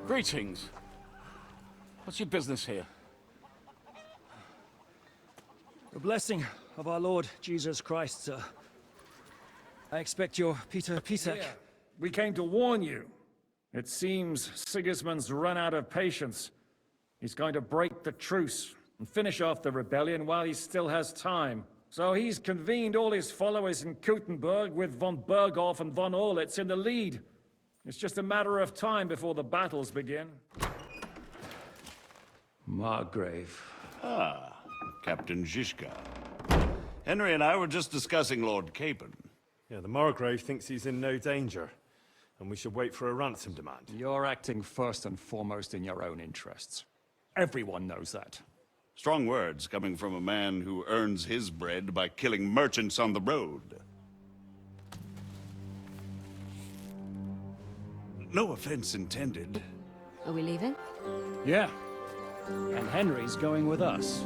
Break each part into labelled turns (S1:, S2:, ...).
S1: Greetings. What's your business here?
S2: The blessing of our Lord Jesus Christ, sir. I expect you're Peter Pisek.
S3: Yeah. We came to warn you. It seems Sigismund's run out of patience. He's going to break the truce and finish off the rebellion while he still has time. So he's convened all his followers in Kuttenberg with von Berghoff and von Orlitz in the lead. It's just a matter of time before the battles begin.
S2: Margrave.
S4: Ah, Captain Zizka. Henry and I were just discussing Lord Capon.
S5: Yeah, the Margrave thinks he's in no danger, and we should wait for a ransom demand.
S2: You're acting first and foremost in your own interests. Everyone knows that.
S4: Strong words coming from a man who earns his bread by killing merchants on the road. No offense intended.
S6: Are we leaving?
S2: Yeah. And Henry's going with us.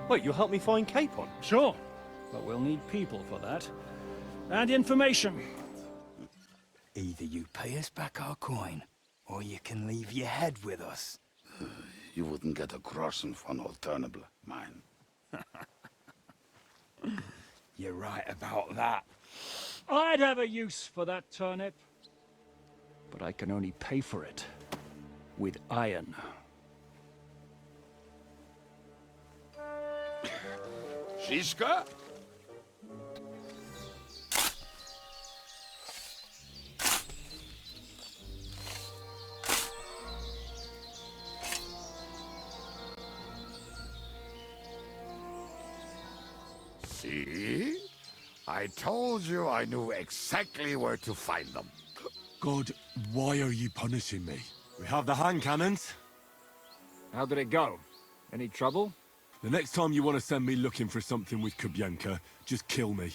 S5: Wait, you'll help me find Capon?
S2: Sure. But we'll need people for that. And information.
S7: Either you pay us back our coin, or you can leave your head with us.
S8: You wouldn't get a groschen for an alternative, mine.
S7: You're right about that.
S2: I'd have a use for that turnip. But I can only pay for it with iron.
S8: Zizka? See? I told you I knew exactly where to find them.
S9: God, why are you punishing me?
S5: We have the hand cannons.
S2: How did it go? Any trouble?
S9: The next time you want to send me looking for something with Kubyanka, just kill me.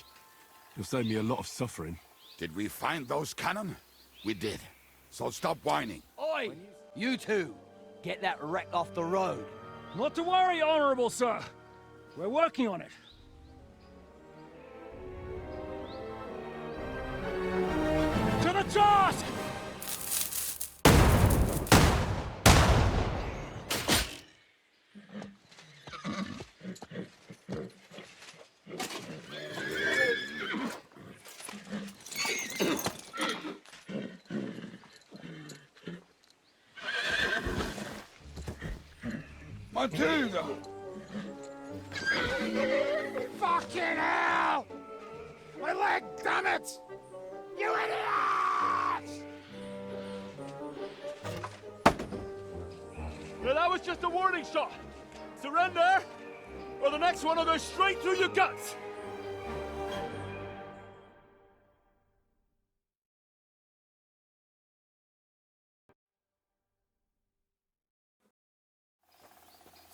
S9: You'll save me a lot of suffering.
S8: Did we find those cannon? We did. So stop whining.
S7: Oi! You two! Get that wreck off the road.
S2: Not to worry, Honorable Sir. We're working on it. To the task!
S8: Matilda! Fucking hell! My leg, damn it! You idiots!
S5: Well, that was just a warning shot. Surrender, or the next one will go straight through your guts.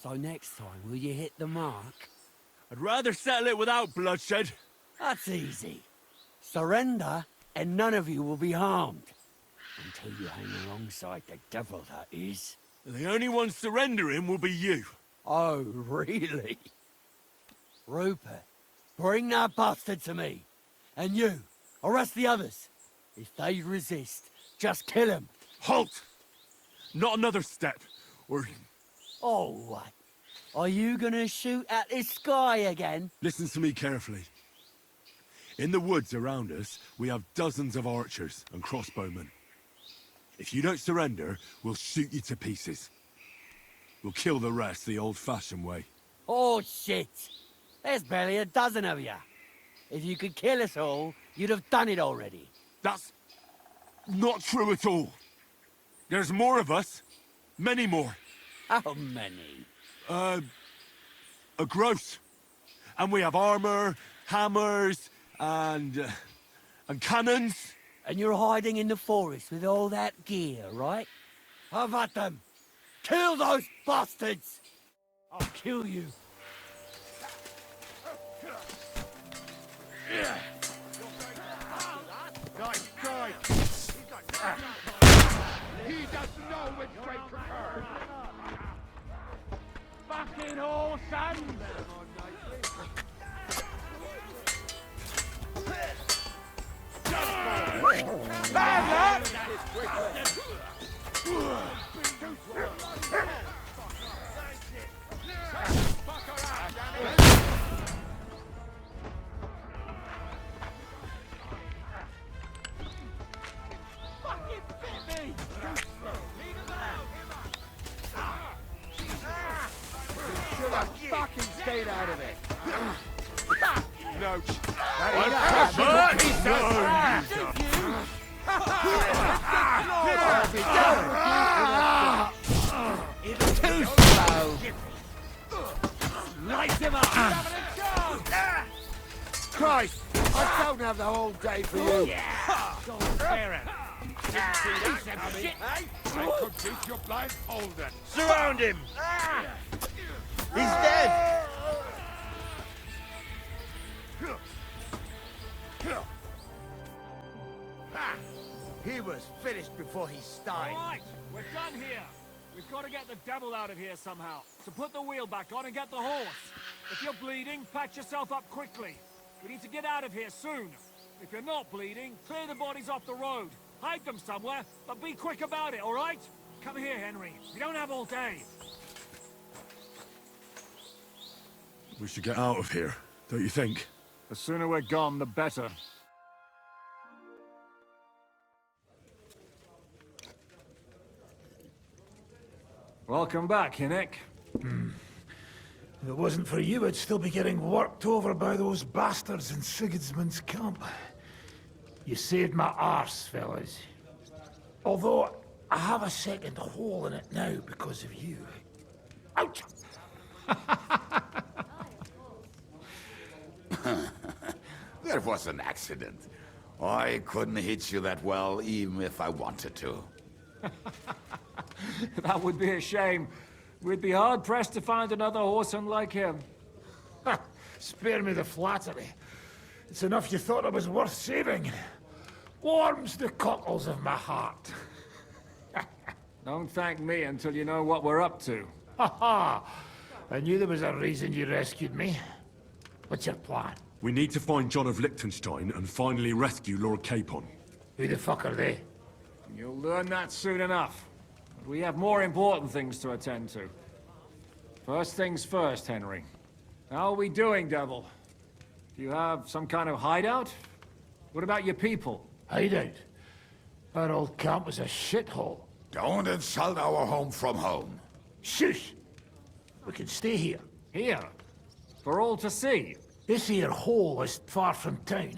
S7: So next time, will you hit the mark?
S5: I'd rather settle it without bloodshed.
S7: That's easy. Surrender, and none of you will be harmed. Until you hang alongside the devil, that is.
S5: The only one surrendering will be you.
S7: Oh, really? Rupert, bring that bastard to me. And you, arrest the others. If they resist, just kill them.
S5: Halt! Not another step, or...
S7: Oh, what? Are you gonna shoot at the sky again?
S9: Listen to me carefully. In the woods around us, we have dozens of archers and crossbowmen. If you don't surrender, we'll shoot you to pieces. We'll kill the rest the old-fashioned way.
S7: Oh, shit. There's barely a dozen of you. If you could kill us all, you'd have done it already.
S9: That's not true at all. There's more of us. Many more.
S7: How many?
S9: A gross. And we have armor, hammers, and cannons.
S7: And you're hiding in the forest with all that gear, right? Have at them! Kill those bastards! I'll kill you.
S8: He doesn't know when great occurred!
S2: Fucking all son!
S8: Bad luck!
S7: Fucking stayed out of it.
S8: No.
S7: It's too slow. Light him up. Christ, I don't have the whole day for you.
S8: I could beat you blindfolded.
S5: Surround him!
S7: He's dead. He was finished before he
S2: All
S7: started.
S2: right, we're done here. We've got to get the devil out of here somehow. So put the wheel back on and get the horse. If you're bleeding, patch yourself up quickly. We need to get out of here soon. If you're not bleeding, clear the bodies off the road. Hide them somewhere, but be quick about it, all right? Come here, Henry. We don't have all day.
S9: We should get out of here, don't you think?
S2: The sooner we're gone, the better. Welcome back, Hinnick.
S6: If it wasn't for you, I'd still be getting worked over by those bastards in Sigismund's camp. You saved my arse, fellas. Although, I have a second hole in it now because of you. Ouch!
S8: That was an accident. I couldn't hit you that well, even if I wanted to.
S2: That would be a shame. We'd be hard-pressed to find another horseman like him.
S6: Spare me the flattery. It's enough you thought I was worth saving. Warms the cockles of my heart.
S2: Don't thank me until you know what we're up to.
S6: Ha ha! I knew there was a reason you rescued me. What's your plan?
S9: We need to find John of Liechtenstein and finally rescue Lord Capon.
S6: Who the fuck are they?
S2: You'll learn that soon enough. But we have more important things to attend to. First things first, Henry. How are we doing, Devil? Do you have some kind of hideout? What about your people?
S6: Hideout? Our old camp was a shithole.
S8: Don't insult our home from home.
S6: Shush! We can stay here.
S2: Here? For all to see?
S6: This here hole is far from town,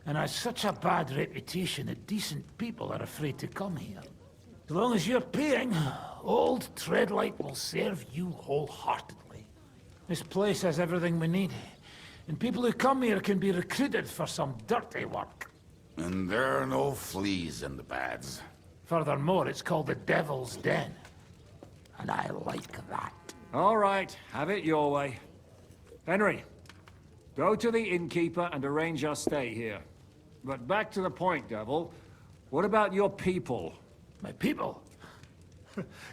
S6: and has such a bad reputation that decent people are afraid to come here. As long as you're paying, old Treadlight will serve you wholeheartedly. This place has everything we need, and people who come here can be recruited for some dirty work.
S8: And there are no fleas in the beds.
S6: Furthermore, it's called the Devil's Den, and I like that.
S2: All right, have it your way. Henry, go to the innkeeper and arrange our stay here. But back to the point, Devil. What about your people?
S6: My people?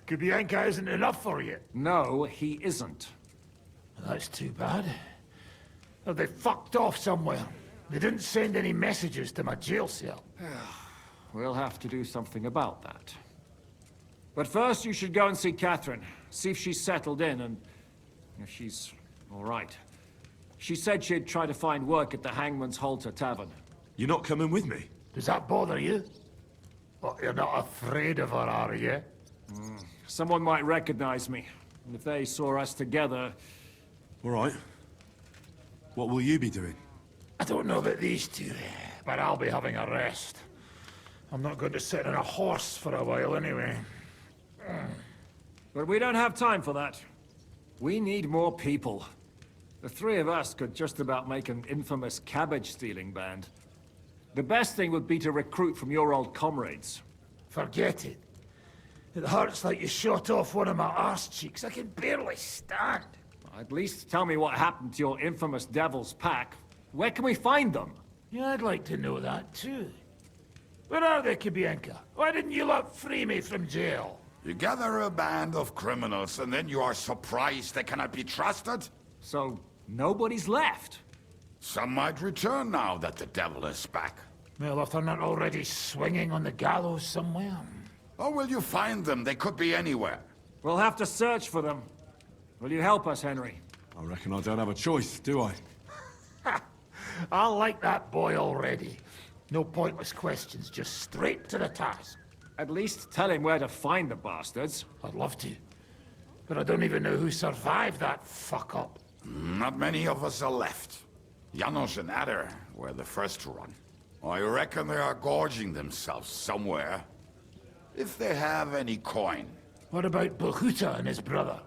S6: Kubienka isn't enough for you.
S2: No, he isn't.
S6: That's too bad. Oh, they fucked off somewhere. They didn't send any messages to my jail cell.
S2: We'll have to do something about that. But first, you should go and see Catherine. See if she's settled in and if she's all right. She said she'd try to find work at the Hangman's Halter Tavern.
S9: You're not coming with me?
S6: Does that bother you? Oh, you're not afraid of her, are you?
S2: Someone might recognize me. And if they saw us together...
S9: All right. What will you be doing?
S6: I don't know about these two, but I'll be having a rest. I'm not going to sit on a horse for a while anyway.
S2: But we don't have time for that. We need more people. The three of us could just about make an infamous cabbage-stealing band. The best thing would be to recruit from your old comrades.
S6: Forget it. It hurts like you shot off one of my arse cheeks. I can barely stand.
S2: At least tell me what happened to your infamous Devil's Pack. Where can we find them?
S6: Yeah, I'd like to know that too. Where are they, Kubienka? Why didn't you lot free me from jail?
S8: You gather a band of criminals and then you are surprised they cannot be trusted?
S2: So, nobody's left?
S8: Some might return now that the devil is back.
S6: Well, if they're not already swinging on the gallows somewhere.
S8: How will you find them? They could be anywhere.
S3: We'll have to search for them. Will you help us, Henry?
S9: I reckon I don't have a choice, do I?
S6: I like that boy already. No pointless questions, just straight to the task.
S3: At least tell him where to find the bastards.
S6: I'd love to. But I don't even know who survived that fuck-up.
S8: Not many of us are left. Janos and Adder were the first to run. I reckon they are gorging themselves somewhere. If they have any coin.
S6: What about Bohuta and his brother?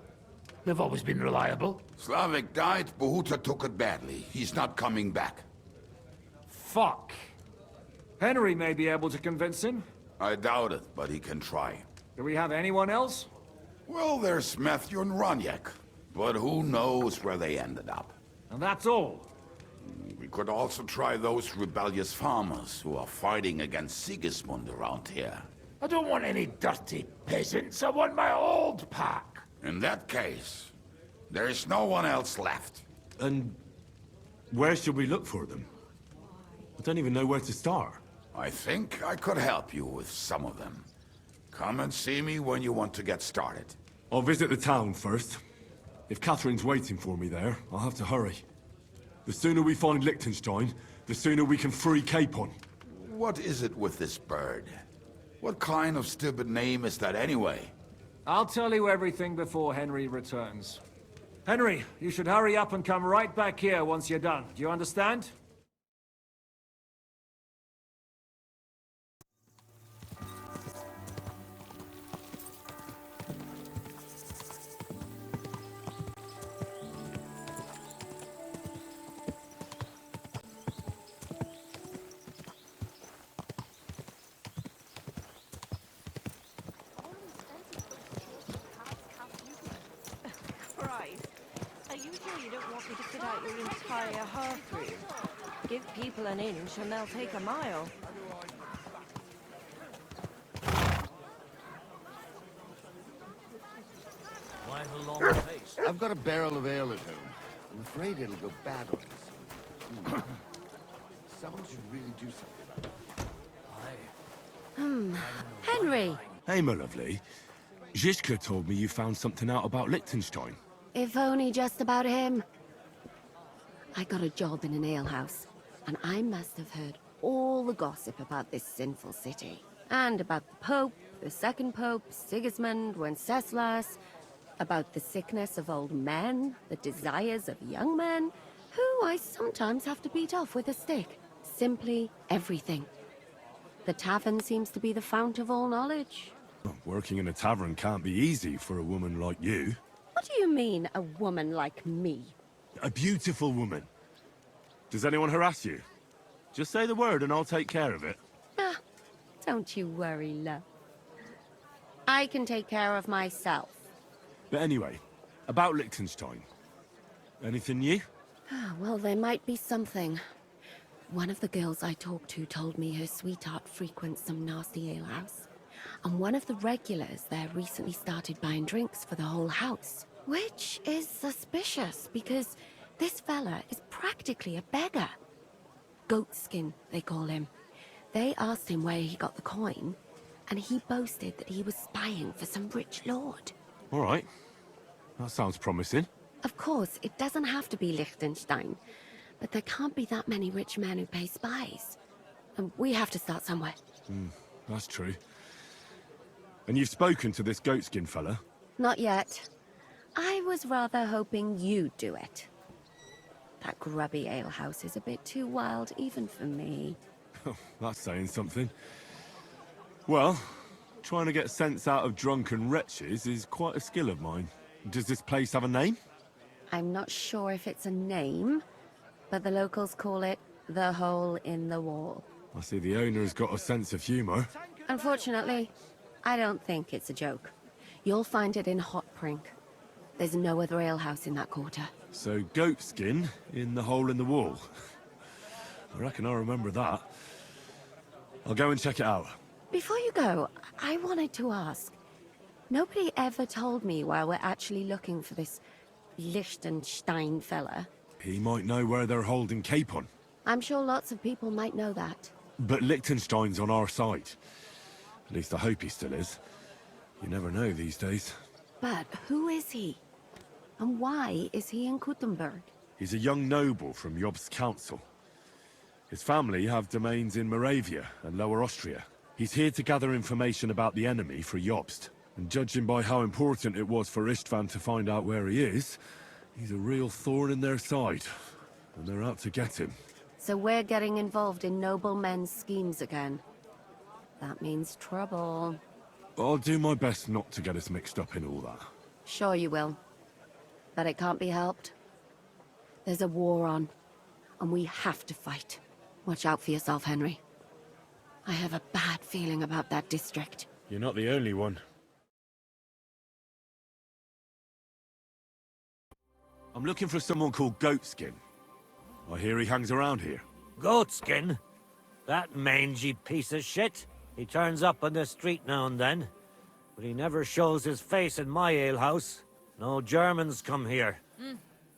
S6: They've always been reliable.
S8: Slavik died, Bohuta took it badly. He's not coming back.
S3: Fuck. Henry may be able to convince him.
S8: I doubt it, but he can try.
S3: Do we have anyone else?
S8: Well, there's Matthew and Roniak, but who knows where they ended up.
S3: And that's all.
S8: We could also try those rebellious farmers who are fighting against Sigismund around here.
S6: I don't want any dirty peasants. I want my old pack.
S8: In that case, there's no one else left.
S9: And where should we look for them? I don't even know where to start.
S8: I think I could help you with some of them. Come and see me when you want to get started.
S9: I'll visit the town first. If Catherine's waiting for me there, I'll have to hurry. The sooner we find Liechtenstein, the sooner we can free Capon.
S8: What is it with this bird? What kind of stupid name is that anyway?
S3: I'll tell you everything before Henry returns. Henry, you should hurry up and come right back here once you're done. Do you understand?
S10: Christ. Are you sure you don't want me to fit out your entire hearth-room? Give people an inch and they'll take a mile.
S1: Why the long face? I've got a barrel of ale at home. I'm afraid it'll go bad on us. Someone should really do something about it.
S11: Henry,
S9: Hey, my lovely. Zizka told me you found something out about Liechtenstein.
S11: if only just about him. I got a job in an alehouse, and I must have heard all the gossip about this sinful city. And about the Pope, the second Pope, Sigismund, Wenceslas, about the sickness of old men, the desires of young men, who I sometimes have to beat off with a stick. Simply everything. The tavern seems to be the fount of all knowledge.
S9: Working in a tavern can't be easy for a woman like you.
S11: What do you mean, a woman like me?
S9: A beautiful woman. Does anyone harass you? Just say the word and I'll take care of it.
S11: Ah, don't you worry, love. I can take care of myself.
S9: But anyway, about Liechtenstein. Anything new?
S11: Well, there might be something. One of the girls I talked to told me her sweetheart frequents some nasty alehouse. And one of the regulars there recently started buying drinks for the whole house. Which is suspicious, because this fella is practically a beggar. Goatskin, they call him. They asked him where he got the coin, and he boasted that he was spying for some rich lord.
S9: All right. That sounds promising.
S11: Of course, it doesn't have to be Liechtenstein, but there can't be that many rich men who pay spies. And we have to start somewhere.
S9: That's true. And you've spoken to this goatskin fella?
S11: Not yet. I was rather hoping you'd do it. That grubby alehouse is a bit too wild, even for me.
S9: That's saying something. Well, trying to get sense out of drunken wretches is quite a skill of mine. Does this place have a name?
S11: I'm not sure if it's a name, but the locals call it the Hole in the Wall.
S9: I see the owner's got a sense of humor.
S11: Unfortunately, I don't think it's a joke. You'll find it in Hotprink. There's no other alehouse in that quarter.
S9: So goatskin in the hole in the wall. I reckon I remember that. I'll go and check it out.
S11: Before you go, I wanted to ask. Nobody ever told me why we're actually looking for this Liechtenstein fella.
S9: He might know where they're holding Capon.
S11: I'm sure lots of people might know that.
S9: But Liechtenstein's on our side. At least I hope he still is. You never know these days.
S11: But who is he? And why is he in Kuttenberg?
S9: He's a young noble from Jobst's council. His family have domains in Moravia and Lower Austria. He's here to gather information about the enemy for Jobst. And judging by how important it was for Istvan to find out where he is, he's a real thorn in their side. And they're out to get him.
S11: So we're getting involved in noblemen's schemes again. That means trouble.
S9: I'll do my best not to get us mixed up in all that.
S11: Sure you will. But it can't be helped. There's a war on, and we have to fight. Watch out for yourself, Henry. I have a bad feeling about that district.
S9: You're not the only one. I'm looking for someone called Goatskin. I hear he hangs around here.
S12: Goatskin? That mangy piece of shit? He turns up on the street now and then, but he never shows his face in my alehouse. No Germans come here.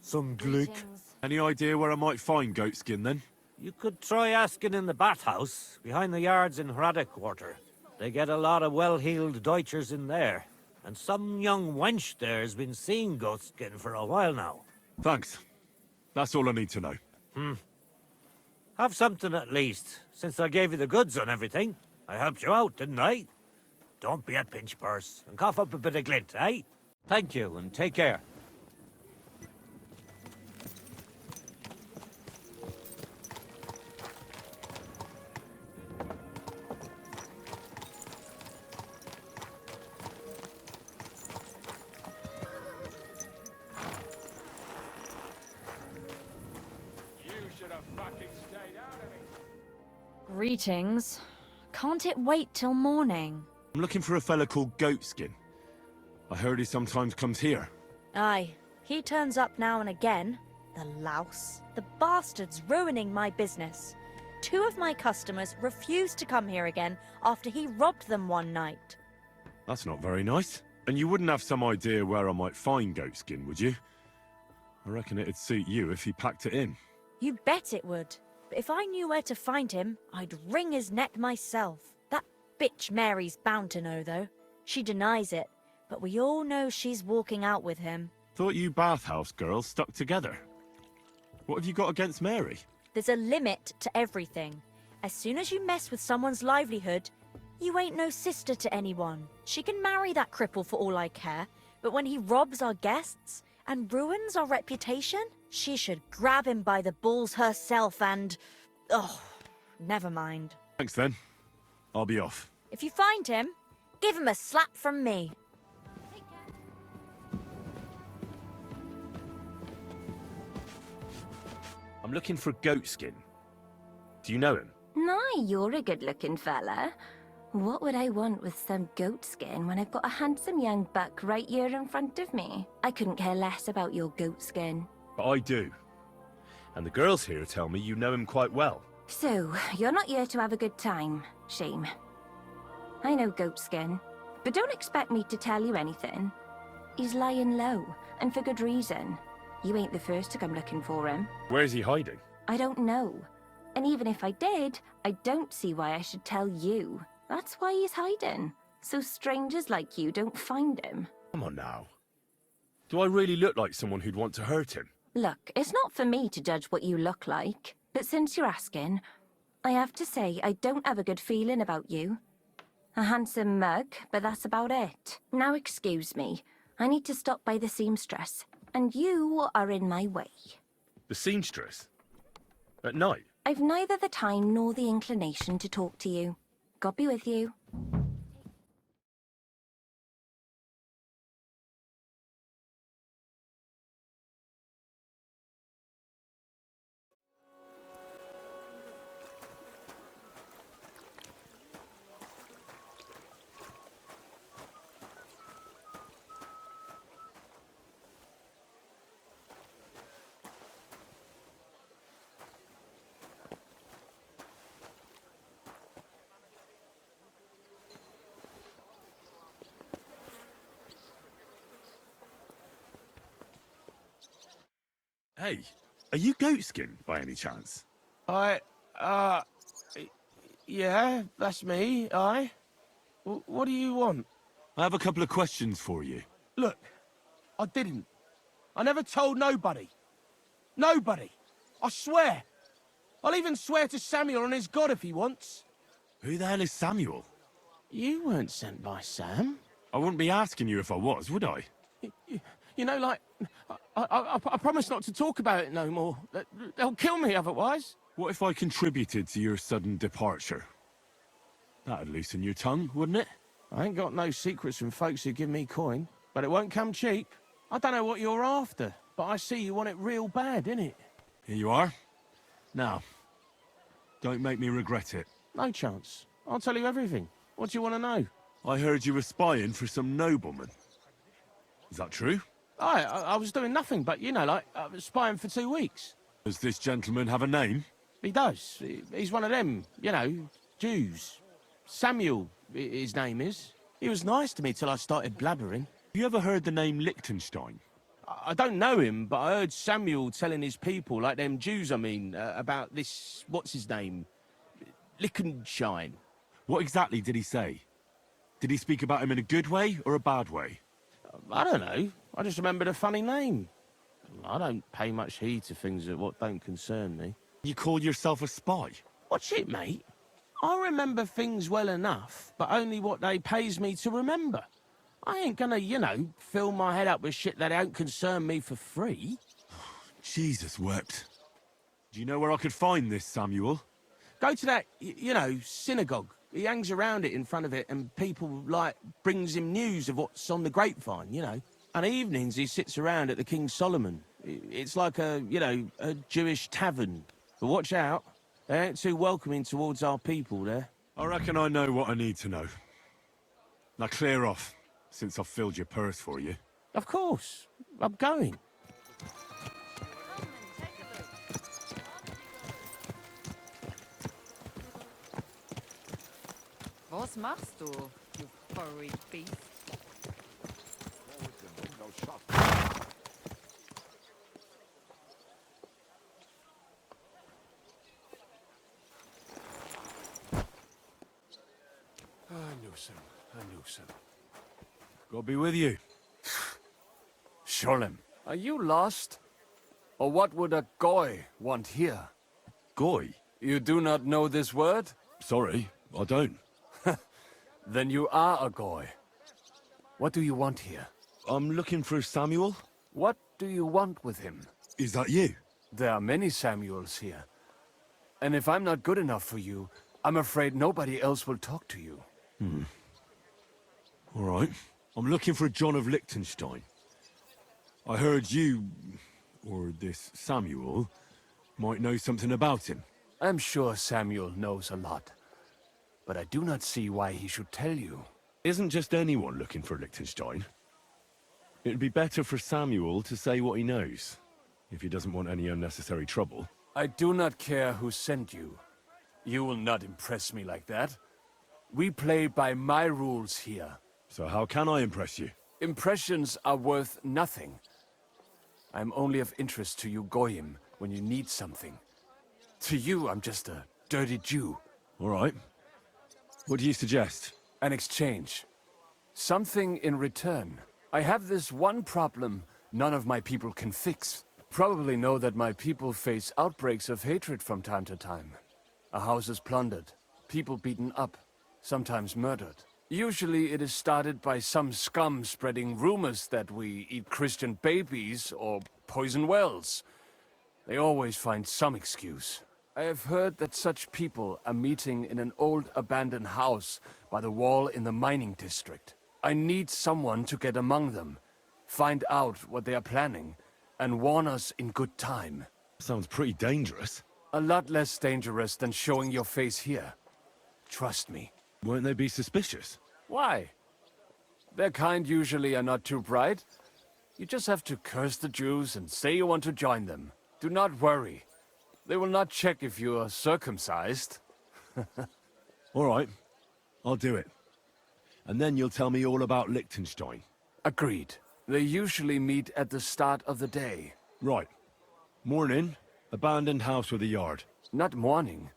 S12: Some Glick.
S9: Any idea where I might find Goatskin, then?
S12: You could try asking in the bathhouse, behind the yards in Hrada Quarter. They get a lot of well-heeled Deutschers in there. And some young wench there has been seeing Goatskin for a while now.
S9: Thanks. That's all I need to know.
S12: Have something at least, since I gave you the goods on everything. I helped you out, didn't I? Don't be a pinch purse, and cough up a bit of glint, eh? Thank you, and take care.
S13: Greetings. Can't it wait till morning?
S9: I'm looking for a fella called Goatskin. I heard he sometimes comes here.
S13: Aye. He turns up now and again. The louse. The bastard's ruining my business. 2 of my customers refused to come here again after he robbed them one night.
S9: That's not very nice. And you wouldn't have some idea where I might find Goatskin, would you? I reckon it'd suit you if he packed it in.
S13: You bet it would. But if I knew where to find him, I'd wring his neck myself. That bitch Mary's bound to know, though. She denies it, but we all know she's walking out with him.
S9: Thought you bathhouse girls stuck together. What have you got against Mary?
S13: There's a limit to everything. As soon as you mess with someone's livelihood, you ain't no sister to anyone. She can marry that cripple for all I care, but when he robs our guests and ruins our reputation, she should grab him by the balls herself and... oh, never mind.
S9: Thanks then. I'll be off.
S13: If you find him, give him a slap from me.
S9: I'm looking for Goatskin. Do you know him?
S14: Nay, you're a good-looking fella. What would I want with some goat skin when I've got a handsome young buck right here in front of me? I couldn't care less about your goat skin.
S9: But I do. And the girls here tell me you know him quite well.
S14: So, you're not here to have a good time. Shame. I know Goatskin, but don't expect me to tell you anything. He's lying low, and for good reason. You ain't the first to come looking for him.
S9: Where's he hiding?
S14: I don't know. And even if I did, I don't see why I should tell you. That's why he's hiding. So strangers like you don't find him.
S9: Come on now. Do I really look like someone who'd want to hurt him?
S14: Look, it's not for me to judge what you look like. But since you're asking, I have to say I don't have a good feeling about you. A handsome mug, but that's about it. Now excuse me. I need to stop by the seamstress, and you are in my way.
S9: The seamstress? At night?
S14: I've neither the time nor the inclination to talk to you. God be with you.
S9: Hey, are you Goatskin by any chance?
S15: Yeah, that's me, aye.
S5: What do you want?
S9: I have a couple of questions for you.
S5: Look, I didn't. I never told nobody. Nobody. I swear. I'll even swear to Samuel and his God if he wants.
S9: Who the hell is Samuel?
S5: You weren't sent by Sam.
S9: I wouldn't be asking you if I was, would I?
S5: You know, like, I promise not to talk about it no more. They'll kill me otherwise.
S9: What if I contributed to your sudden departure? That'd loosen your tongue, wouldn't it?
S5: I ain't got no secrets from folks who give me coin, but it won't come cheap. I don't know what you're after, but I see you want it real bad, innit?
S9: Here you are. Now, don't make me regret it.
S5: No chance. I'll tell you everything. What do you want to know?
S9: I heard you were spying for some nobleman. Is that true?
S5: I was doing nothing but, you know, like, I was spying for 2 weeks.
S9: Does this gentleman have a name?
S5: He does. He's one of them, you know, Jews. Samuel, his name is. He was nice to me till I started blabbering.
S9: You ever heard the name Liechtenstein?
S5: I don't know him, but I heard Samuel telling his people, like them Jews, I mean, about this, what's his name? Liechtenstein.
S9: What exactly did he say? Did he speak about him in a good way or a bad way?
S5: I don't know. I just remembered a funny name. I don't pay much heed to things that what don't concern me.
S9: You call yourself a spy?
S5: Watch it, mate. I remember things well enough, but only what they pays me to remember. I ain't gonna, you know, fill my head up with shit that don't concern me for free.
S9: Jesus wept. Do you know where I could find this, Samuel?
S5: Go to that, you know, synagogue. He hangs around it in front of it, and people, like, brings him news of what's on the grapevine, you know. And evenings he sits around at the King Solomon. It's like a, you know, a Jewish tavern. But watch out. They ain't too welcoming towards our people there.
S9: I reckon I know what I need to know. Now clear off, since I've filled your purse for you.
S5: Of course. I'm going.
S15: Was machst du, you furry beast?
S5: I knew some.
S9: God be with you.
S5: Sholem.
S16: Are you lost? Or what would a goy want here?
S9: Goy?
S16: You do not know this word?
S9: Sorry, I don't.
S16: Then you are a goy. What do you want here?
S9: I'm looking for Samuel.
S16: What do you want with him?
S9: Is that you?
S16: There are many Samuels here. And if I'm not good enough for you, I'm afraid nobody else will talk to you.
S9: All right. I'm looking for John of Liechtenstein. I heard you, or this Samuel, might know something about him.
S16: I'm sure Samuel knows a lot. But I do not see why he should tell you.
S9: Isn't just anyone looking for Liechtenstein. It'd be better for Samuel to say what he knows, if he doesn't want any unnecessary trouble.
S16: I do not care who sent you. You will not impress me like that. We play by my rules here.
S9: So how can I impress you?
S16: Impressions are worth nothing. I'm only of interest to you Goyim when you need something. To you, I'm just a dirty Jew.
S9: All right. What do you suggest?
S16: An exchange. Something in return. I have this one problem none of my people can fix. Probably know that my people face outbreaks of hatred from time to time. A house is plundered, people beaten up, sometimes murdered. Usually it is started by some scum spreading rumors that we eat Christian babies or poison wells. They always find some excuse. I have heard that such people are meeting in an old abandoned house by the wall in the mining district. I need someone to get among them, find out what they are planning, and warn us in good time.
S9: Sounds pretty dangerous.
S16: A lot less dangerous than showing your face here. Trust me.
S9: Won't they be suspicious?
S16: Why? Their kind usually are not too bright. You just have to curse the Jews and say you want to join them. Do not worry. They will not check if you are circumcised.
S9: All right. I'll do it. And then you'll tell me all about Liechtenstein.
S16: Agreed. They usually meet at the start of the day.
S9: Right. Morning, abandoned house with a yard.
S16: Not morning.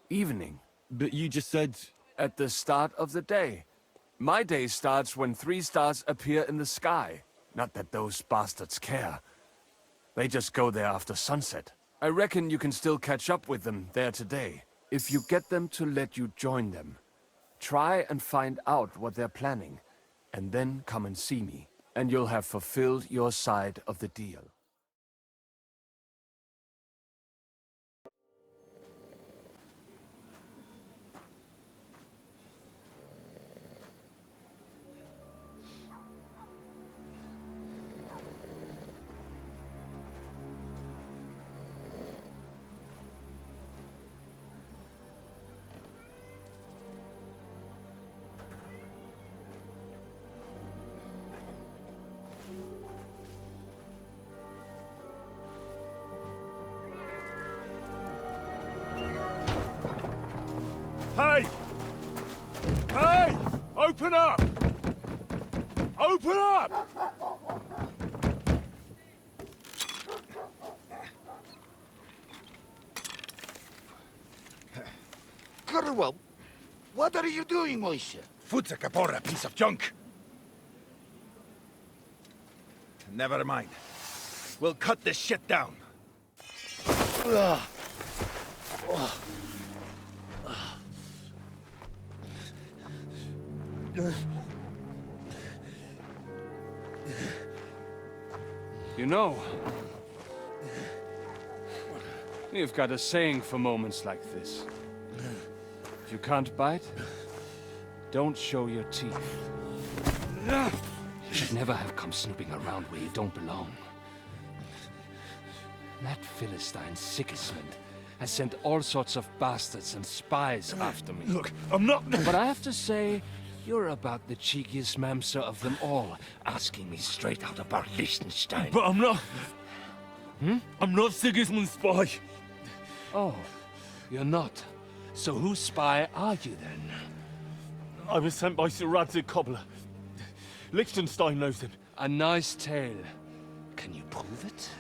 S16: Evening.
S9: But you just said...
S16: At the start of the day. My day starts when 3 stars appear in the sky. Not that those bastards care. They just go there after sunset. I reckon you can still catch up with them there today, if you get them to let you join them. Try and find out what they're planning, and then come and see me, and you'll have fulfilled your side of the deal.
S9: Hey! Hey! Open up! Open up!
S1: Gurwell, what are you doing, Moishe?
S17: Futsa Kapora, piece of junk. Never mind. We'll cut this shit down. Ugh. Ugh.
S16: You know, we've got a saying for moments like this. If you can't bite, don't show your teeth.
S18: You should never have come snooping around where you don't belong. That Philistine Sigismund has sent all sorts of bastards and spies after me.
S17: Look, I'm not...
S18: But I have to say, you're about the cheekiest mamser of them all, asking me straight out about Liechtenstein.
S17: But I'm not... I'm not Sigismund's spy.
S18: Oh, you're not? So whose spy are you then?
S17: I was sent by Sir Radzig Kobbler. Liechtenstein knows him.
S18: A nice tale. Can you prove it?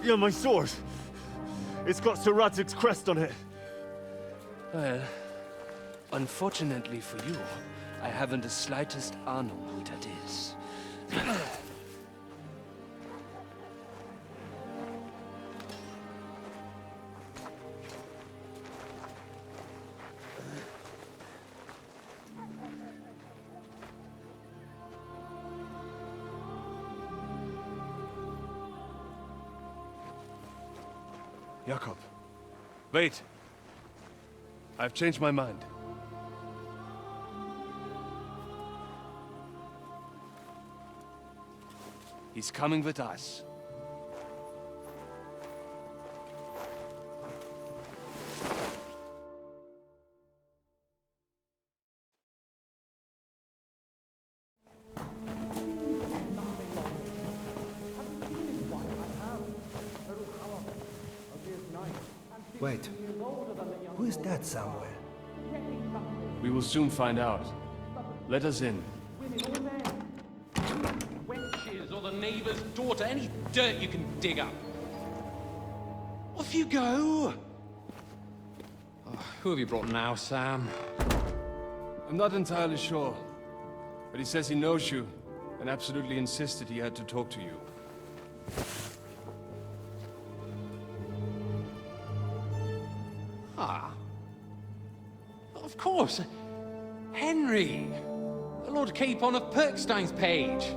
S17: Yeah, my sword. It's got Sir Radzig's crest on it.
S18: Well, unfortunately for you, I haven't the slightest ahnung who that is.
S16: Jakob, wait. I've changed my mind. He's coming with us.
S19: Wait, who is that somewhere?
S16: We will soon find out. Let us in.
S20: Wenches or the neighbor's daughter, any dirt you can dig up. Off you go! Oh, who have you brought now, Sam?
S16: I'm not entirely sure, but he says he knows you and absolutely insisted he had to talk to you.
S20: Ah. Of course. Henry. Lord Capon of Perkstein's page.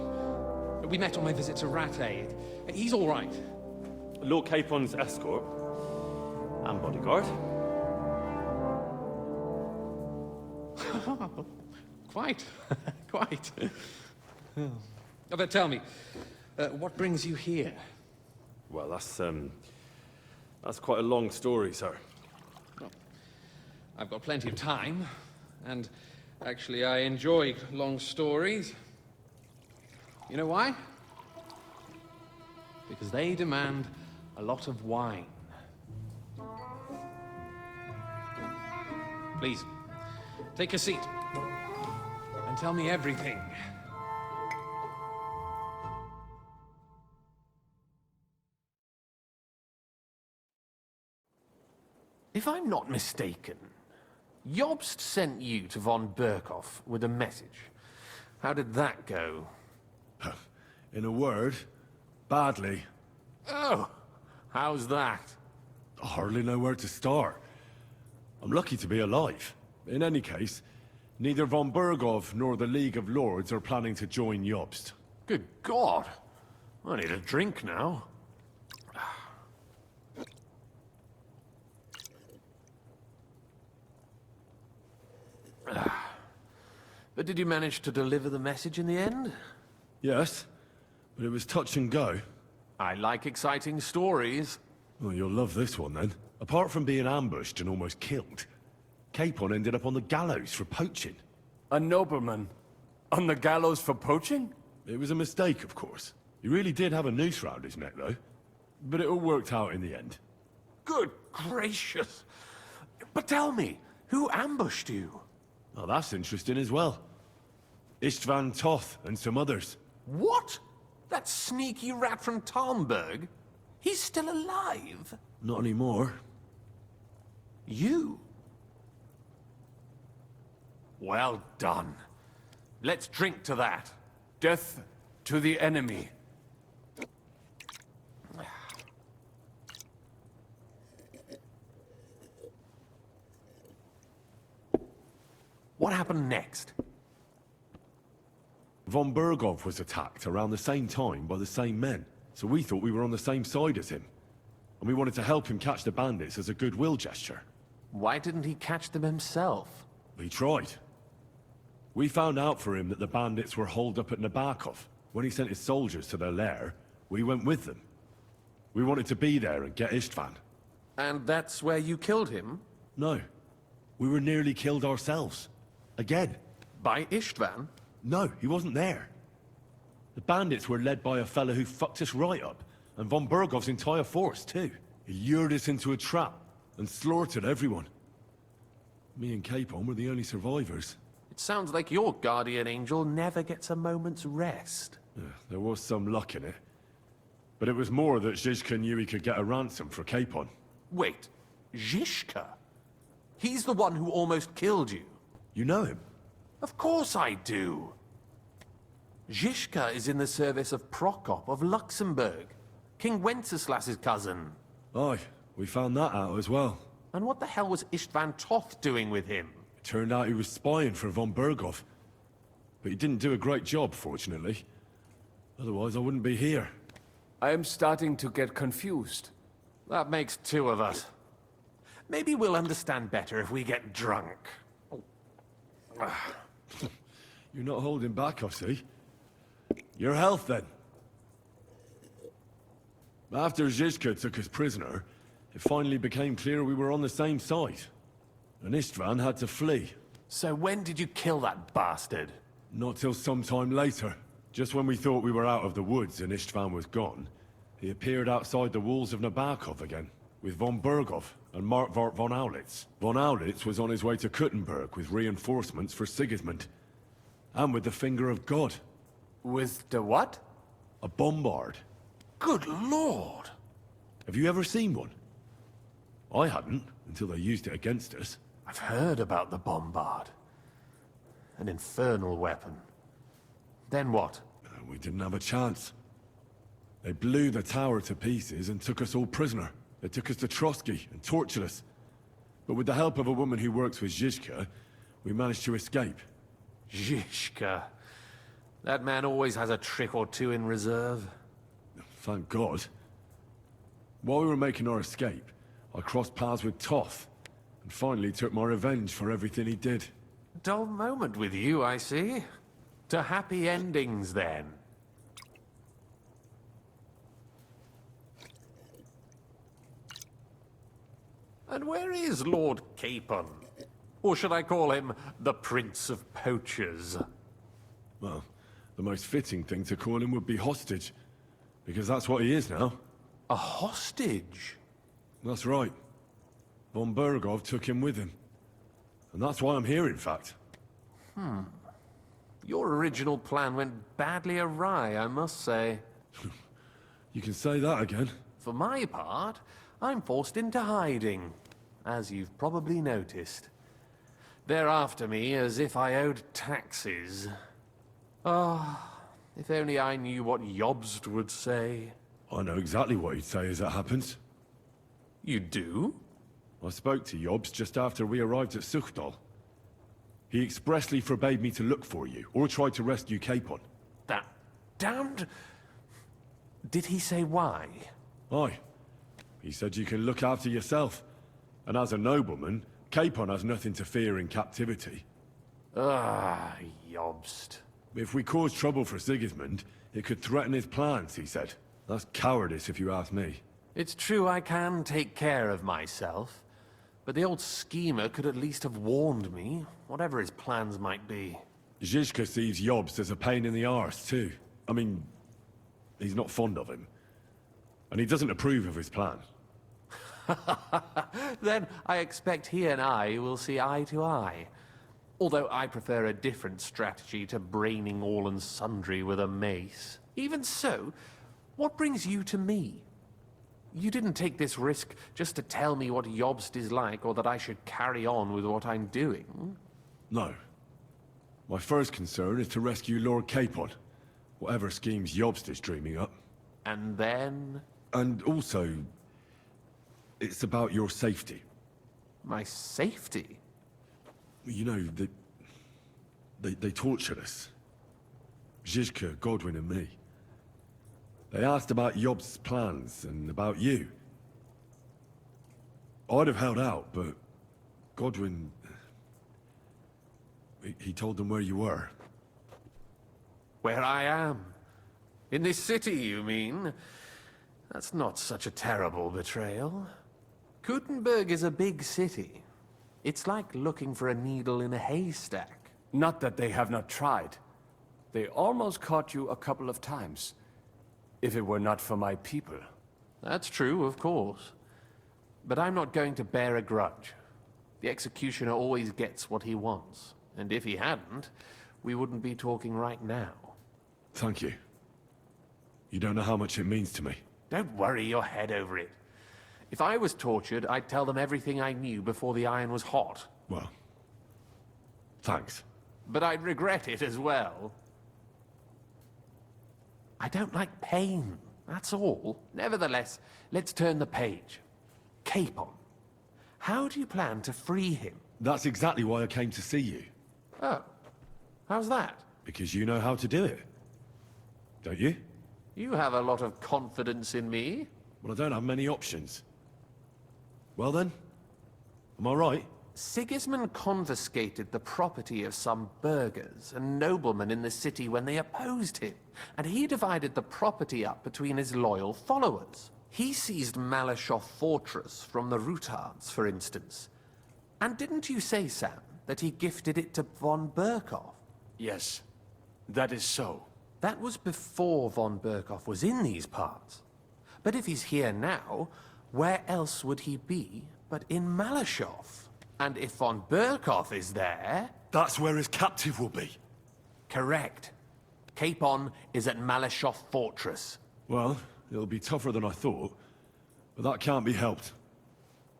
S20: We met on my visit to Rattay. He's all right.
S21: Lord Capon's escort and bodyguard.
S20: Quite. Quite. Oh, but tell me, what brings you here?
S21: Well, that's quite a long story, sir.
S20: Well, I've got plenty of time, and actually I enjoy long stories. You know why? Because they demand a lot of wine. Please, take a seat and tell me everything.
S5: If I'm not mistaken,
S4: Jobst sent you to von Berkhoff with a message. How did that go?
S9: In a word, badly.
S4: Oh, how's that?
S9: I hardly know where to start. I'm lucky to be alive. In any case, neither von Berghoff nor the League of Lords are planning to join Jobst.
S4: Good God. I need a drink now. But did you manage to deliver the message in the end?
S9: Yes, but it was touch and go.
S4: I like exciting stories.
S9: Well, you'll love this one then. Apart from being ambushed and almost killed, Capon ended up on the gallows for poaching.
S16: A nobleman? On the gallows for poaching?
S9: It was a mistake, of course. He really did have a noose round his neck, though. But it all worked out in the end.
S4: Good gracious. But tell me, who ambushed you?
S9: Oh, that's interesting as well. Istvan Toth and some others.
S4: What? That sneaky rat from Talmberg? He's still alive?
S9: Not anymore.
S4: You? Well done. Let's drink to that.
S16: Death to the enemy.
S4: What happened next?
S9: Von Berghoff was attacked around the same time by the same men, so we thought we were on the same side as him. And we wanted to help him catch the bandits as a goodwill gesture.
S4: Why didn't he catch them himself?
S9: He tried. We found out for him that the bandits were holed up at Nabokov. When he sent his soldiers to their lair, we went with them. We wanted to be there and get Istvan.
S4: And that's where you killed him?
S9: No. We were nearly killed ourselves. Again.
S4: By Istvan?
S9: No, he wasn't there. The bandits were led by a fella who fucked us right up, and von Berghoff's entire force, too. He lured us into a trap and slaughtered everyone. Me and Capon were the only survivors.
S4: It sounds like your guardian angel never gets a moment's rest.
S9: Yeah, there was some luck in it. But it was more that Zizka knew he could get a ransom for Capon.
S4: Wait, Zizka? He's the one who almost killed you.
S9: You know him?
S4: Of course I do. Zizka is in the service of Prokop of Luxembourg, King Wenceslas's cousin.
S9: Aye, we found that out as well.
S4: And what the hell was Istvan Toth doing with him?
S9: It turned out he was spying for von Berghoff. But he didn't do a great job, fortunately. Otherwise, I wouldn't be here.
S16: I am starting to get confused.
S4: That makes two of us. Maybe we'll understand better if we get drunk.
S9: You're not holding back, I see. Your health, then. After Zizka took us prisoner, it finally became clear we were on the same side. And Istvan had to flee.
S4: So when did you kill that bastard?
S9: Not till some time later. Just when we thought we were out of the woods and Istvan was gone, he appeared outside the walls of Nabokov again, with von Berghoff and Markvart von Aulitz. Von Aulitz was on his way to Kuttenberg with reinforcements for Sigismund. And with the Finger of God.
S16: With the what?
S9: A bombard.
S4: Good lord!
S9: Have you ever seen one? I hadn't, until they used it against us.
S4: I've heard about the bombard. An infernal weapon. Then what?
S9: We didn't have a chance. They blew the tower to pieces and took us all prisoner. They took us to Trotsky and tortured us. But with the help of a woman who works with Zizka, we managed to escape.
S4: Zizka. That man always has a trick or two in reserve.
S9: Thank God. While we were making our escape, I crossed paths with Toth, and finally took my revenge for everything he did.
S4: Dull moment with you, I see. To happy endings, then. And where is Lord Capon? Or should I call him the Prince of Poachers?
S9: Well, the most fitting thing to call him would be hostage, because that's what he is now.
S4: A hostage?
S9: That's right. Von Berghoff took him with him. And that's why I'm here, in fact.
S4: Your original plan went badly awry, I must say.
S9: You can say that again.
S4: For my part, I'm forced into hiding, as you've probably noticed. They're after me as if I owed taxes. Oh, if only I knew what Jobst would say.
S9: I know exactly what he'd say as it happens.
S4: You do?
S9: I spoke to Jobst just after we arrived at Suchdal. He expressly forbade me to look for you, or try to rescue Capon.
S4: That damned... Did he say why?
S9: Aye. He said you can look after yourself. And as a nobleman, Capon has nothing to fear in captivity.
S4: Ah, Jobst.
S9: If we cause trouble for Sigismund, it could threaten his plans, he said. That's cowardice if you ask me.
S4: It's true I can take care of myself, but the old schemer could at least have warned me, whatever his plans might be.
S9: Zizka sees Jobst as a pain in the arse, too. I mean, he's not fond of him. And he doesn't approve of his plan.
S4: Then I expect he and I will see eye to eye. Although I prefer a different strategy to braining all and sundry with a mace. Even so, what brings you to me? You didn't take this risk just to tell me what Jobst is like, or that I should carry on with what I'm doing.
S9: No. My first concern is to rescue Lord Capon, whatever schemes Jobst is dreaming up.
S4: And then?
S9: And also, it's about your safety.
S4: My safety?
S9: You know, they tortured us. Zizka, Godwin and me. They asked about Jobst's plans and about you. I'd have held out, but Godwin... He told them where you were.
S4: Where I am? In this city, you mean? That's not such a terrible betrayal. Kuttenberg is a big city. It's like looking for a needle in a haystack.
S16: Not that they have not tried. They almost caught you a couple of times. If it were not for my people.
S4: That's true, of course. But I'm not going to bear a grudge. The executioner always gets what he wants. And if he hadn't, we wouldn't be talking right now.
S9: Thank you. You don't know how much it means to me.
S4: Don't worry your head over it. If I was tortured, I'd tell them everything I knew before the iron was hot.
S9: Well, thanks.
S4: But I'd regret it as well. I don't like pain, that's all. Nevertheless, let's turn the page. Capon. How do you plan to free him?
S9: That's exactly why I came to see you.
S4: Oh. How's that?
S9: Because you know how to do it. Don't you?
S4: You have a lot of confidence in me.
S9: Well, I don't have many options. Well then, am I right?
S4: Sigismund confiscated the property of some burghers and noblemen in the city when they opposed him, and he divided the property up between his loyal followers. He seized Malyshoff Fortress from the Rutards, for instance. And didn't you say, Sam, that he gifted it to von Berkoff?
S16: Yes, that is so.
S4: That was before von Berkoff was in these parts. But if he's here now, where else would he be but in Malyshoff? And if von Berkoff is there...
S9: That's where his captive will be.
S4: Correct. Capon is at Malyshoff Fortress.
S9: Well, it'll be tougher than I thought, but that can't be helped.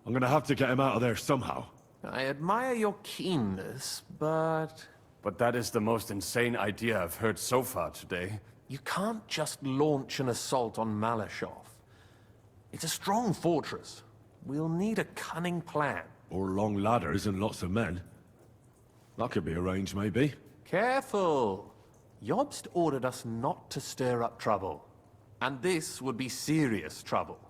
S9: I'm gonna have to get him out of there somehow.
S4: I admire your keenness, but...
S16: But that is the most insane idea I've heard so far today.
S4: You can't just launch an assault on Malyshoff. It's a strong fortress. We'll need a cunning plan.
S9: Or long ladders and lots of men. That could be arranged, maybe.
S4: Careful! Jobst ordered us not to stir up trouble. And this would be serious trouble.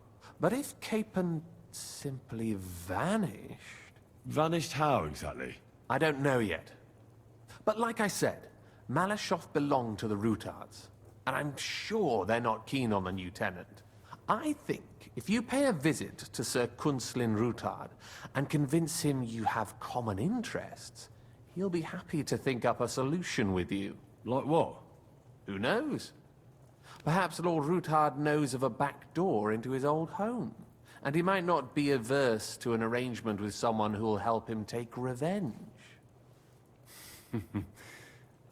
S4: But if Capon simply vanished...
S9: Vanished how, exactly?
S4: I don't know yet. But like I said, Malyshoff belonged to the Rutards. And I'm sure they're not keen on the new tenant. I think if you pay a visit to Sir Kunslin Rutard and convince him you have common interests, he'll be happy to think up a solution with you.
S9: Like what?
S4: Who knows? Perhaps Lord Rutard knows of a back door into his old home, and he might not be averse to an arrangement with someone who'll help him take revenge.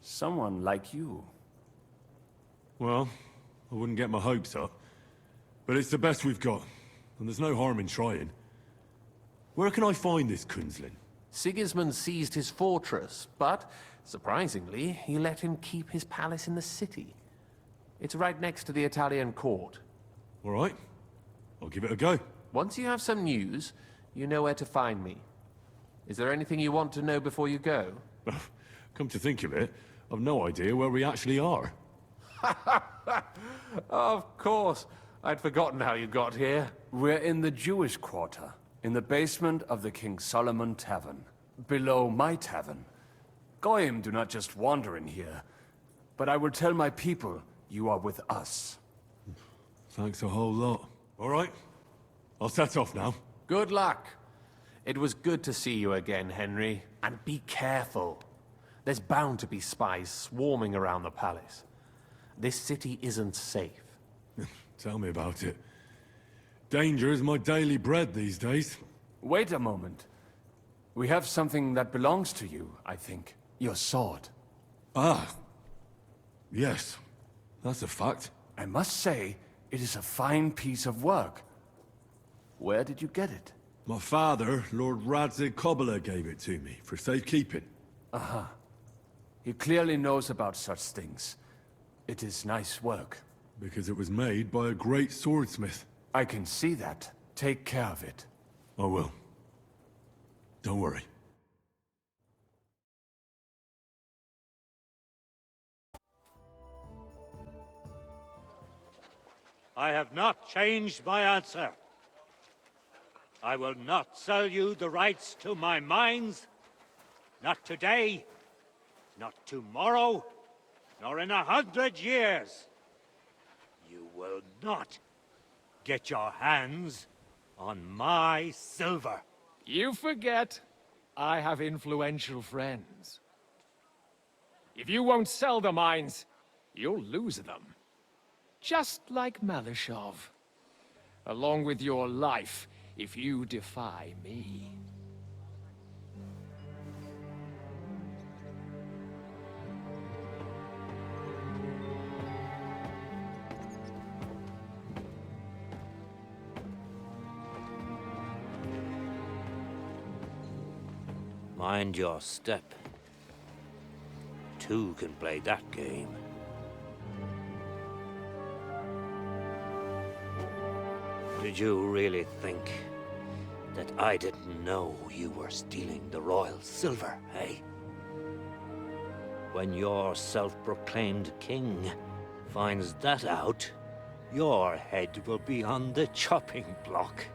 S16: Someone like you.
S9: Well, I wouldn't get my hopes up. But it's the best we've got, and there's no harm in trying. Where can I find this Kunslin?
S4: Sigismund seized his fortress, but, surprisingly, he let him keep his palace in the city. It's right next to the Italian court.
S9: All right. I'll give it a go.
S4: Once you have some news, you know where to find me. Is there anything you want to know before you go?
S9: Come to think of it, I've no idea where we actually are.
S4: Of course. I'd forgotten how you got here.
S16: We're in the Jewish quarter, in the basement of the King Solomon Tavern, below my tavern. Goyim do not just wander in here, but I will tell my people you are with us.
S9: Thanks a whole lot. All right, I'll set off now.
S4: Good luck. It was good to see you again, Henry. And be careful. There's bound to be spies swarming around the palace. This city isn't safe.
S9: Tell me about it. Danger is my daily bread these days.
S16: Wait a moment. We have something that belongs to you, I think. Your sword.
S9: Ah. Yes. That's a fact.
S16: I must say, it is a fine piece of work. Where did you get it?
S9: My father, Lord Radzig Kobyla, gave it to me for safekeeping.
S16: Uh-huh. He clearly knows about such things. It is nice work.
S9: Because it was made by a great swordsmith.
S16: I can see that. Take care of it.
S9: I will. Don't worry.
S12: I have not changed my answer. I will not sell you the rights to my mines. Not today, not tomorrow, nor in 100 years. You will not get your hands on my silver.
S7: You forget I have influential friends. If you won't sell the mines, you'll lose them. Just like Malishov. Along with your life, if you defy me.
S12: Mind your step. Two can play that game. Did you really think that I didn't know you were stealing the royal silver, eh? When your self-proclaimed king finds that out, your head will be on the chopping block.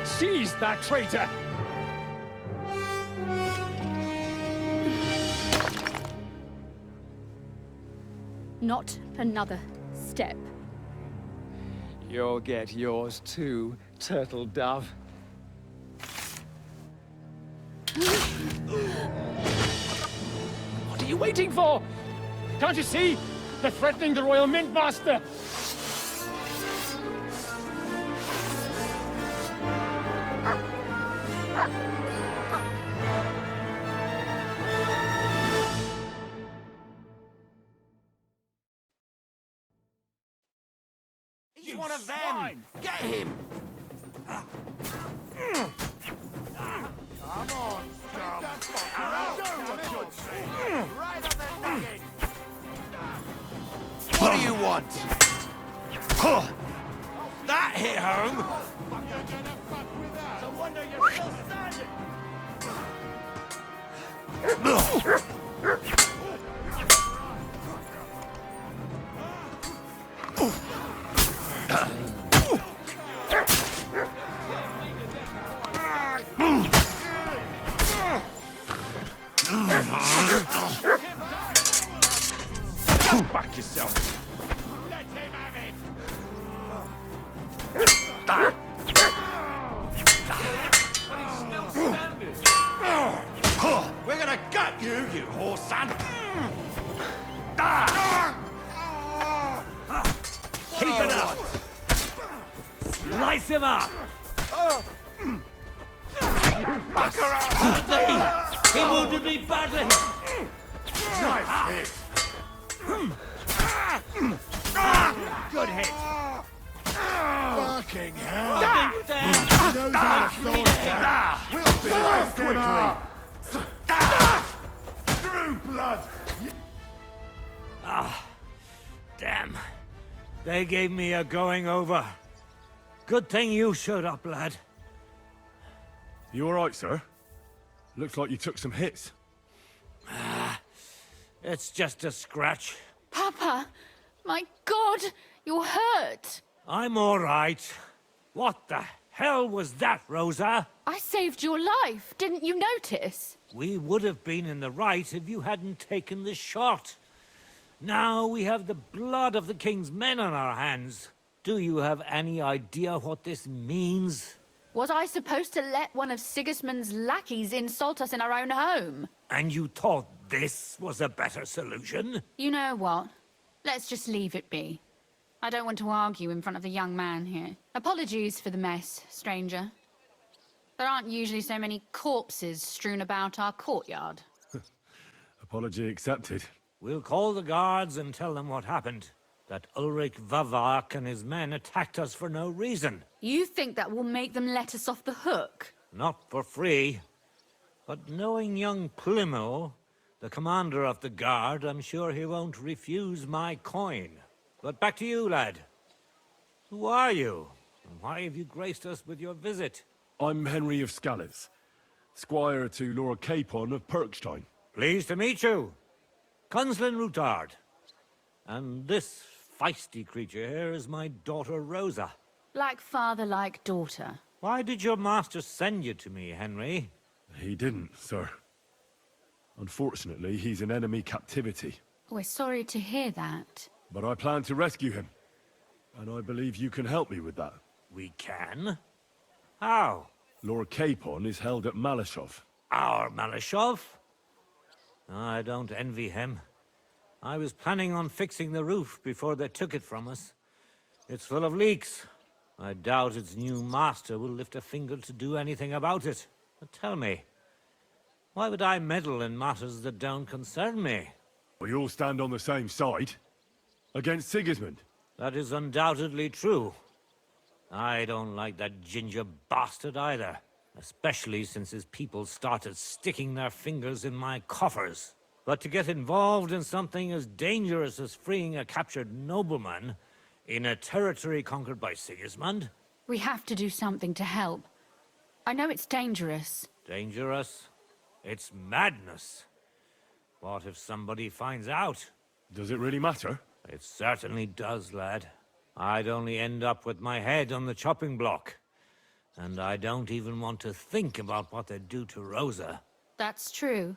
S7: Seize that traitor!
S22: Not another step.
S7: You'll get yours too, Turtle Dove. What are you waiting for? Can't you see? They're threatening the Royal Mint Master!
S2: He's one of them!
S1: Get him!
S2: Come on, scum! Right on the nugget!
S1: What do you want?
S2: That hit home! No wonder you're still standing!
S1: Back yourself.
S2: Let him have it!
S1: But he's still standing. We're gonna gut you, you whore son.
S12: Keep it up! Slice him up! He wounded me badly!
S1: Nice hit.
S2: Good hit!
S1: Fucking hell! He knows how to sort that. We'll do this quickly. Through blood!
S12: Ah, damn. They gave me a going over. Good thing you showed up, lad.
S9: You all right, sir? Looks like you took some hits.
S12: It's just a scratch.
S22: Papa! My God! You're hurt!
S12: I'm all right. What the hell was that, Rosa?
S22: I saved your life. Didn't you notice?
S12: We would have been in the right if you hadn't taken the shot. Now we have the blood of the king's men on our hands. Do you have any idea what this means?
S22: Was I supposed to let one of Sigismund's lackeys insult us in our own home?
S12: And you thought this was a better solution?
S22: You know what? Let's just leave it be. I don't want to argue in front of the young man here. Apologies for the mess, stranger. There aren't usually so many corpses strewn about our courtyard.
S9: Apology accepted.
S12: We'll call the guards and tell them what happened. That Ulrich Vavak and his men attacked us for no reason.
S22: You think that will make them let us off the hook?
S12: Not for free. But knowing young Plymouth, the commander of the guard, I'm sure he won't refuse my coin. But back to you, lad. Who are you? And why have you graced us with your visit?
S9: I'm Henry of Scales, squire to Lord Capon of Perkstein.
S12: Pleased to meet you. Conslin Routard. And this feisty creature here is my daughter Rosa.
S22: Like father, like daughter.
S12: Why did your master send you to me, Henry?
S9: He didn't, sir. Unfortunately, he's in enemy captivity.
S22: We're sorry to hear that.
S9: But I plan to rescue him. And I believe you can help me with that.
S12: We can? How?
S9: Lord Capon is held at Malashov.
S12: Our Malashov? I don't envy him. I was planning on fixing the roof before they took it from us. It's full of leaks. I doubt its new master will lift a finger to do anything about it. But tell me, why would I meddle in matters that don't concern me?
S9: We all stand on the same side. Against Sigismund.
S12: That is undoubtedly true. I don't like that ginger bastard either. Especially since his people started sticking their fingers in my coffers. But to get involved in something as dangerous as freeing a captured nobleman in a territory conquered by Sigismund?
S22: We have to do something to help. I know it's dangerous.
S12: Dangerous? It's madness. What if somebody finds out?
S9: Does it really matter?
S12: It certainly does, lad. I'd only end up with my head on the chopping block. And I don't even want to think about what they'd do to Rosa.
S22: That's true.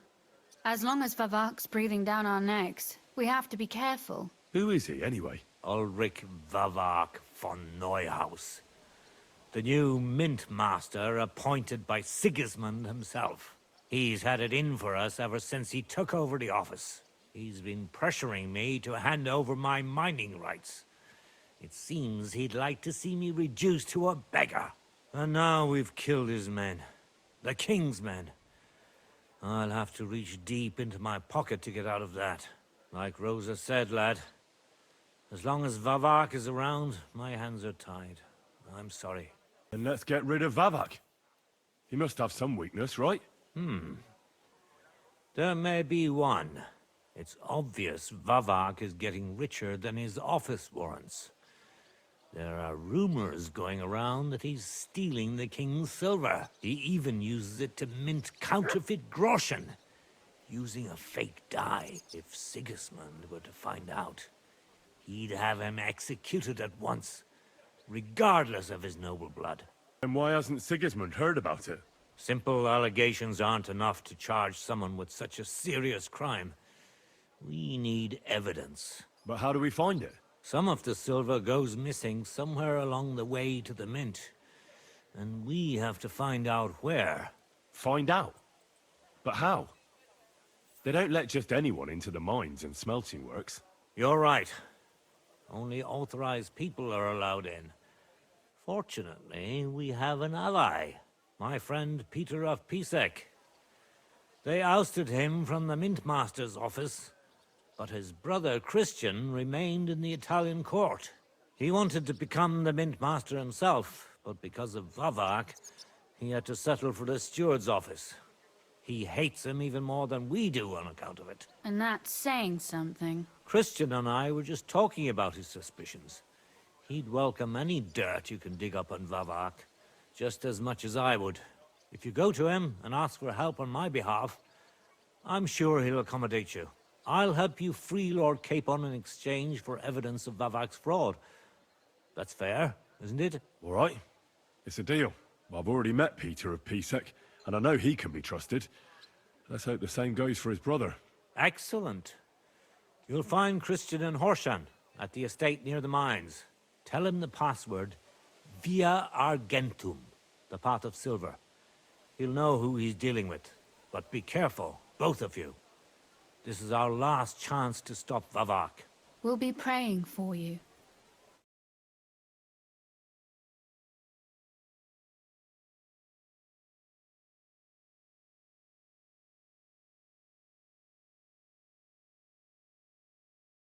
S22: As long as Vavak's breathing down our necks, we have to be careful.
S9: Who is he, anyway?
S12: Ulrich Vavak von Neuhaus. The new mint master appointed by Sigismund himself. He's had it in for us ever since he took over the office. He's been pressuring me to hand over my mining rights. It seems he'd like to see me reduced to a beggar. And now we've killed his men. The king's men. I'll have to reach deep into my pocket to get out of that. Like Rosa said, lad. As long as Vavak is around, my hands are tied. I'm sorry.
S9: Then let's get rid of Vavak. He must have some weakness, right?
S12: There may be one. It's obvious Vavak is getting richer than his office warrants. There are rumors going around that he's stealing the king's silver. He even uses it to mint counterfeit groschen, using a fake dye. If Sigismund were to find out, he'd have him executed at once, regardless of his noble blood.
S9: And why hasn't Sigismund heard about it?
S12: Simple allegations aren't enough to charge someone with such a serious crime. We need evidence.
S9: But how do we find it?
S12: Some of the silver goes missing somewhere along the way to the mint. And we have to find out where.
S9: Find out? But how? They don't let just anyone into the mines and smelting works.
S12: You're right. Only authorized people are allowed in. Fortunately, we have an ally. My friend Peter of Pisek. They ousted him from the Mint Master's office, but his brother Christian remained in the Italian court. He wanted to become the Mint Master himself, but because of Vavak, he had to settle for the steward's office. He hates him even more than we do on account of it.
S22: And that's saying something.
S12: Christian and I were just talking about his suspicions. He'd welcome any dirt you can dig up on Vavak, just as much as I would. If you go to him and ask for help on my behalf, I'm sure he'll accommodate you. I'll help you free Lord Capon in exchange for evidence of Vavak's fraud. That's fair, isn't it?
S9: All right. It's a deal. I've already met Peter of Pisek, and I know he can be trusted. Let's hope the same goes for his brother.
S12: Excellent. You'll find Christian and Horshan at the estate near the mines. Tell him the password, Via Argentum, the pot of silver. He'll know who he's dealing with. But be careful, both of you. This is our last chance to stop Vavak.
S22: We'll be praying for you.